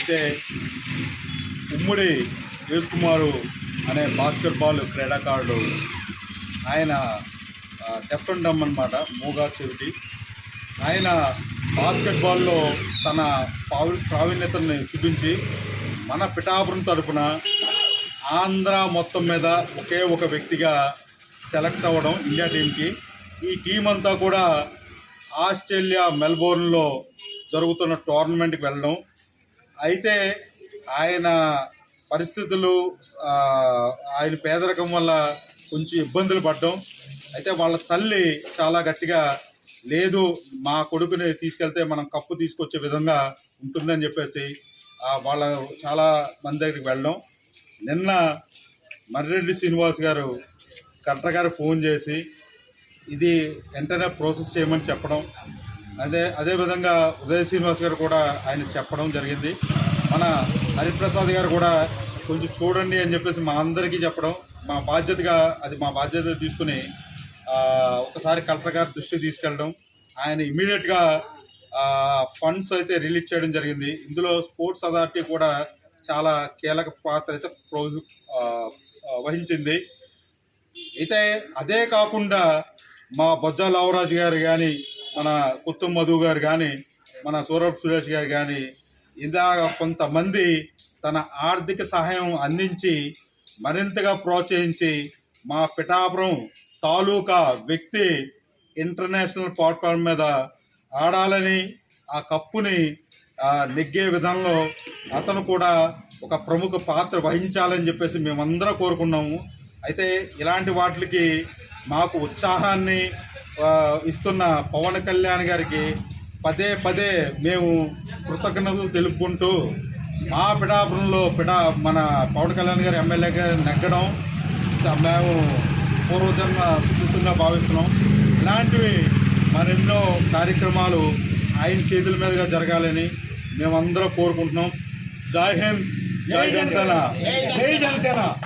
అయితే ఉమ్మడి యోస్ కుమారు అనే బాస్కెట్బాల్ క్రీడాకారుడు, ఆయన డెఫ్ అండ్ డమ్ అనమాట, మూగా చెవిటి. ఆయన బాస్కెట్బాల్లో తన ప్రావీణ్యతని చూపించి మన పిఠాపురం తరపున ఆంధ్ర మొత్తం మీద ఒకే ఒక వ్యక్తిగా సెలెక్ట్ అవ్వడం ఇండియా టీంకి. ఈ టీం అంతా కూడా ఆస్ట్రేలియా మెల్బోర్న్లో జరుగుతున్న టోర్నమెంట్కి వెళ్ళడం. అయితే ఆయన పరిస్థితులు, ఆయన పేదరికం వల్ల కొంచెం ఇబ్బందులు పడడం. అయితే వాళ్ళ తల్లి చాలా గట్టిగా, లేదు మా కొడుకుని తీసుకెళ్తే మనం కప్పు తీసుకొచ్చే విధంగా ఉంటుందని చెప్పేసి వాళ్ళ చాలా మంది దగ్గరికి వెళ్ళడం. నిన్న మర్రెడ్డి శ్రీనివాస్ గారు కలెక్టర్ గారు ఫోన్ చేసి ఇది వెంటనే ప్రాసెస్ చేయమని చెప్పడం. అదేవిధంగా ఉదయ శ్రీనివాస్ గారు కూడా ఆయన చెప్పడం జరిగింది. మన హరిప్రసాద్ గారు కూడా కొంచెం చూడండి అని చెప్పేసి మా అందరికీ చెప్పడం, మా బాధ్యత తీసుకుని ఒకసారి కలెక్టర్ గారి దృష్టికి తీసుకెళ్ళడం. ఆయన ఇమీడియట్గా ఫండ్స్ అయితే రిలీజ్ చేయడం జరిగింది. ఇందులో స్పోర్ట్స్ అథారిటీ కూడా చాలా కీలక పాత్ర అయితే వహించింది. అయితే అదే కాకుండా మా బొజ్జా లావరాజు గారు కానీ, మన కుత్తుం మధు గారు కానీ, మన సూరబ్ సురేష్ గారు కానీ, ఇలా కొంతమంది తన ఆర్థిక సహాయం అందించి మరింతగా ప్రోత్సహించి మా పిఠాపురం తాలూకా వ్యక్తి ఇంటర్నేషనల్ ప్లాట్ఫామ్ మీద ఆడాలని, ఆ కప్పుని నెగ్గే విధంలో అతను కూడా ఒక ప్రముఖ పాత్ర వహించాలని చెప్పేసి మేమందరం కోరుకున్నాము. అయితే ఇలాంటి వాటికి మాకు ఉత్సాహాన్ని ఇస్తున్న పవన్ కళ్యాణ్ గారికి పదే పదే మేము కృతజ్ఞతలు తెలుపుకుంటూ, మా పిఠాపురంలో మన పవన్ కళ్యాణ్ గారు ఎమ్మెల్యేగా నెగ్గడం మేము పూర్వజన్మ సుకృతంగా భావిస్తున్నాం. ఇలాంటివి మరెన్నో కార్యక్రమాలు ఆయన చేతుల మీదుగా జరగాలని మేమందరం కోరుకుంటున్నాం. జై హింద్, జై జనసేన, జై జనసేన.